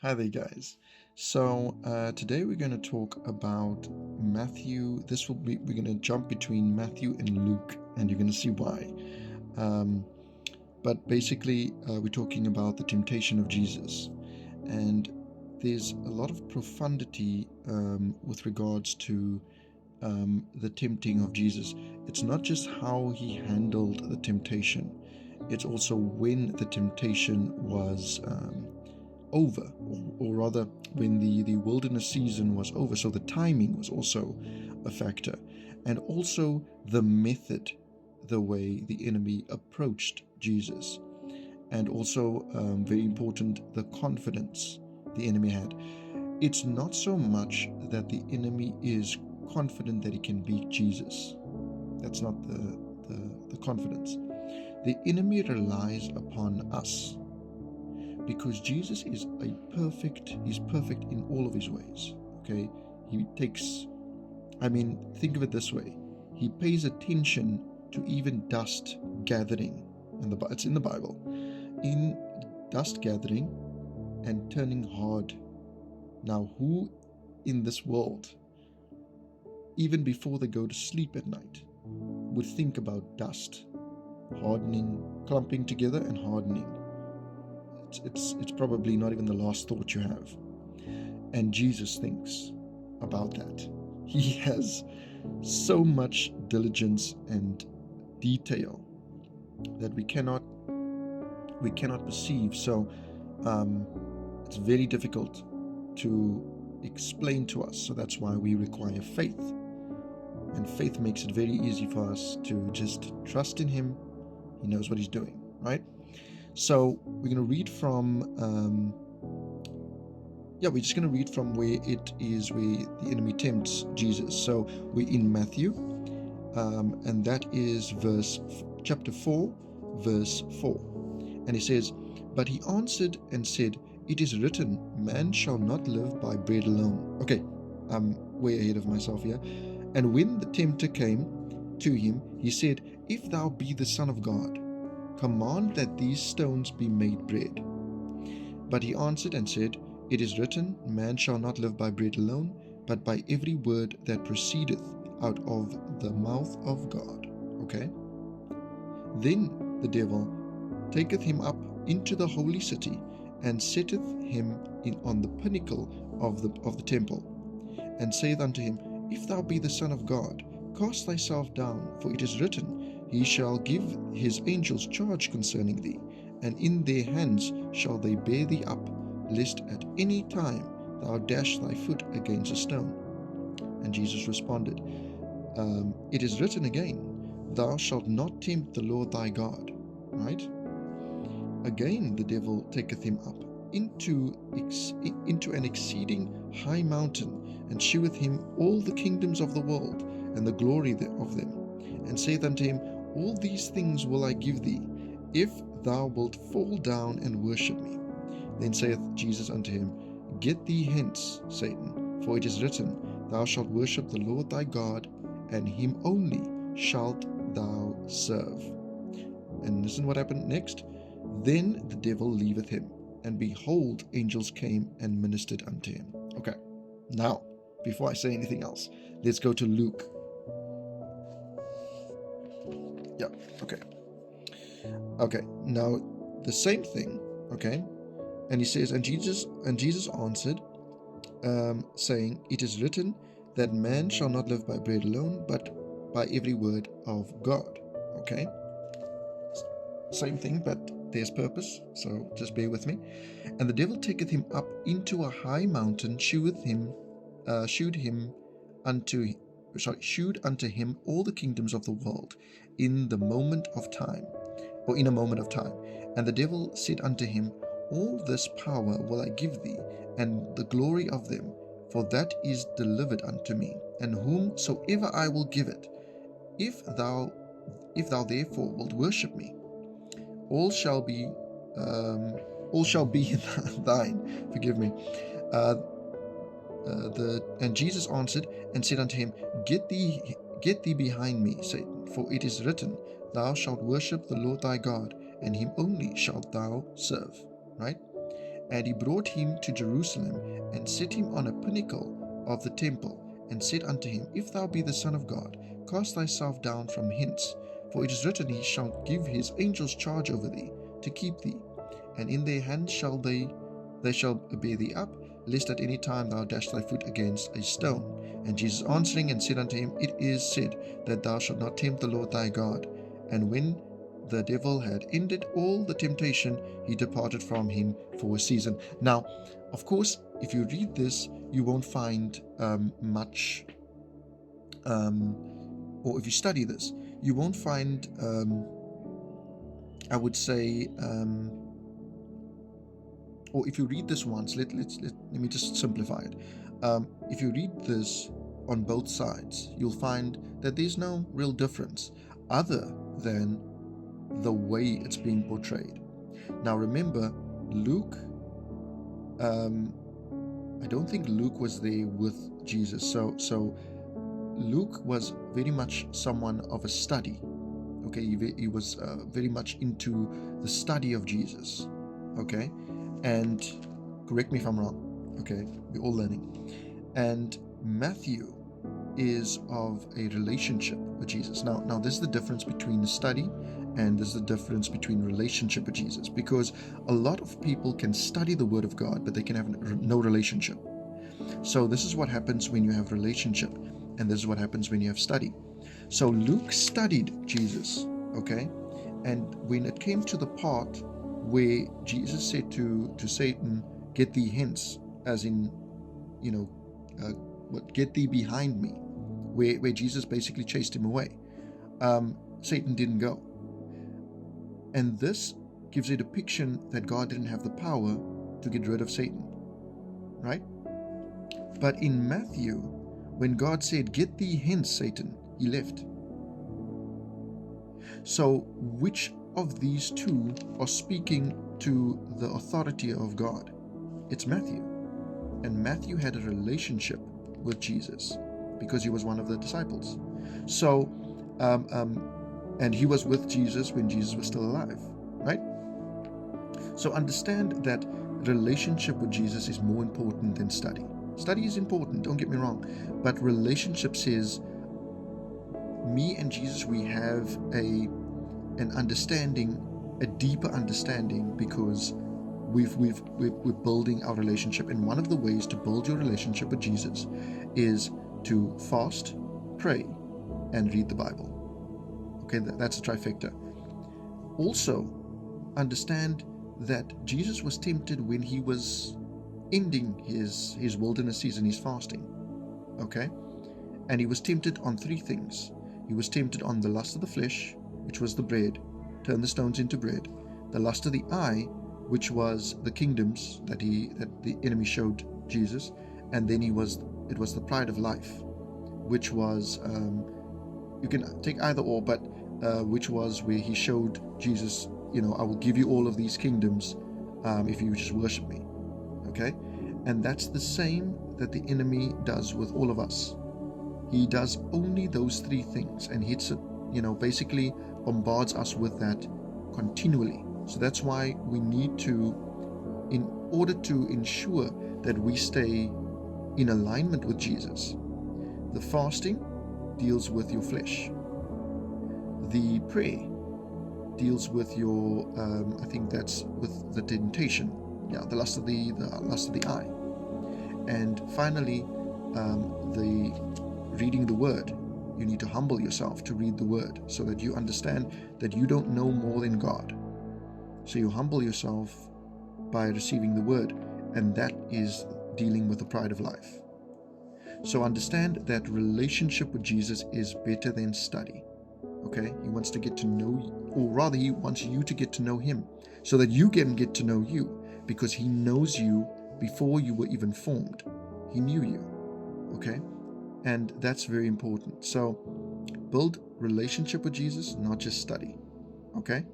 Hi there, guys. Today we're going to talk about Matthew. We're going to jump between Matthew and Luke, and you're going to see why. Um, but basically, we're talking about the temptation of Jesus, and there's a lot of profundity with regards to the tempting of Jesus. It's not just how he handled the temptation; it's also when the temptation was over, or rather when the wilderness season was over. So the timing was also a factor, and also the method, the way the enemy approached Jesus, and also very important, the confidence the enemy had. It's not so much that the enemy is confident that he can beat Jesus. That's not the confidence. The enemy relies upon us, because Jesus is he's perfect in all of his ways. Okay, he takes, think of it this way: he pays attention to even dust gathering, and it's in the Bible, in dust gathering and turning hard. Now, who in this world, even before they go to sleep at night, would think about dust hardening, clumping together and hardening? It's probably not even the last thought you have. And Jesus thinks about that. He has so much diligence and detail that we cannot perceive. So it's very difficult to explain to us. So that's why we require faith. And faith makes it very easy for us to just trust in him. He knows what he's doing, right? So we're going to read from we're just going to read from where the enemy tempts Jesus. So we're in Matthew, and that is chapter 4, verse 4. And he says, "But he answered and said, It is written, man shall not live by bread alone." Okay, I'm way ahead of myself here. "And when the tempter came to him, he said, If thou be the Son of God, command that these stones be made bread. But he answered and said, It is written, man shall not live by bread alone, but by every word that proceedeth out of the mouth of God." Okay? "Then the devil taketh him up into the holy city, and setteth him on the pinnacle of the temple, and saith unto him, If thou be the Son of God, cast thyself down, for it is written, He shall give his angels charge concerning thee, and in their hands shall they bear thee up, lest at any time thou dash thy foot against a stone. And Jesus responded, It is written again, Thou shalt not tempt the Lord thy God." Right? "Again the devil taketh him up into an exceeding high mountain, and sheweth him all the kingdoms of the world, and the glory of them, and saith unto him, All these things will I give thee, if thou wilt fall down and worship me. Then saith Jesus unto him, Get thee hence, Satan, for it is written, Thou shalt worship the Lord thy God, and him only shalt thou serve." And listen what happened next. "Then the devil leaveth him, and behold, angels came and ministered unto him." Okay, now, before I say anything else, let's go to Luke. Yeah, okay, now the same thing, okay, and he says, and Jesus answered, saying, It is written that man shall not live by bread alone, but by every word of God. Okay, same thing, but there's purpose, so just bear with me. "And the devil taketh him up into a high mountain, shewed unto him all the kingdoms of the world in a moment of time. And the devil said unto him, All this power will I give thee, and the glory of them, for that is delivered unto me, and whomsoever I will give it. If thou therefore wilt worship me, all shall be thine." Forgive me. And Jesus answered and said unto him, Get thee behind me, Satan, for it is written, Thou shalt worship the Lord thy God, and him only shalt thou serve. Right? And he brought him to Jerusalem, and set him on a pinnacle of the temple, and said unto him, If thou be the Son of God, cast thyself down from hence. For it is written, He shall give his angels charge over thee, to keep thee, and in their hands shall they shall bear thee up, lest at any time thou dash thy foot against a stone. And Jesus answering and said unto him, It is said, that thou shalt not tempt the Lord thy God. And when the devil had ended all the temptation, he departed from him for a season. Now, of course, if you read this, you won't find much, or if you study this, you won't find, I would say, or if you read this once, let me just simplify it. If you read this on both sides, you'll find that there's no real difference other than the way it's being portrayed. Now remember, Luke, I don't think Luke was there with Jesus, so Luke was very much someone of a study. Okay, he was very much into the study of Jesus. Okay, and correct me if I'm wrong. Okay, we're all learning. And Matthew is of a relationship with Jesus. Now this is the difference between the study, and this is the difference between relationship with Jesus, because a lot of people can study the Word of God, but they can have no relationship. So this is what happens when you have relationship, and this is what happens when you have study. So Luke studied Jesus, okay, and when it came to the part where Jesus said to Satan, "Get thee hence," as in, get thee behind me, where Jesus basically chased him away, Satan didn't go. And this gives a depiction that God didn't have the power to get rid of Satan, right? But in Matthew, when God said, "Get thee hence, Satan," he left. So which of these two are speaking to the authority of God? It's Matthew. And Matthew had a relationship with Jesus because he was one of the disciples. So, and he was with Jesus when Jesus was still alive, right? So understand that relationship with Jesus is more important than study. Study is important, don't get me wrong, but relationship says, me and Jesus, we have an understanding, a deeper understanding, because we're building our relationship. And one of the ways to build your relationship with Jesus is to fast, pray, and read the Bible. Okay, that's a trifecta. Also, understand that Jesus was tempted when he was ending his wilderness season, his fasting. Okay, and he was tempted on three things. He was tempted on the lust of the flesh, which was the bread, turn the stones into bread; the lust of the eye, which was the kingdoms that the enemy showed Jesus; and then it was the pride of life, which was, you can take either or, but which was where he showed Jesus, I will give you all of these kingdoms if you just worship me. Okay, and that's the same that the enemy does with all of us. He does only those three things and hits it, basically bombards us with that continually. So that's why we need to, in order to ensure that we stay in alignment with Jesus, the fasting deals with your flesh. The prayer deals with your, I think that's with the temptation, the lust of the eye. And finally, the reading the Word. You need to humble yourself to read the Word so that you understand that you don't know more than God. So you humble yourself by receiving the Word, and that is dealing with the pride of life. So understand that relationship with Jesus is better than study. Okay? He wants to get to know you, or rather he wants you to get to know him so that you can get to know you, because he knows you before you were even formed. He knew you. Okay? And that's very important. So build relationship with Jesus, not just study. Okay?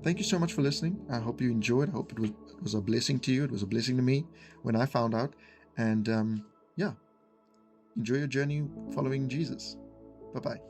Thank you so much for listening. I hope you enjoyed. I hope it was a blessing to you. It was a blessing to me when I found out. And enjoy your journey following Jesus. Bye-bye.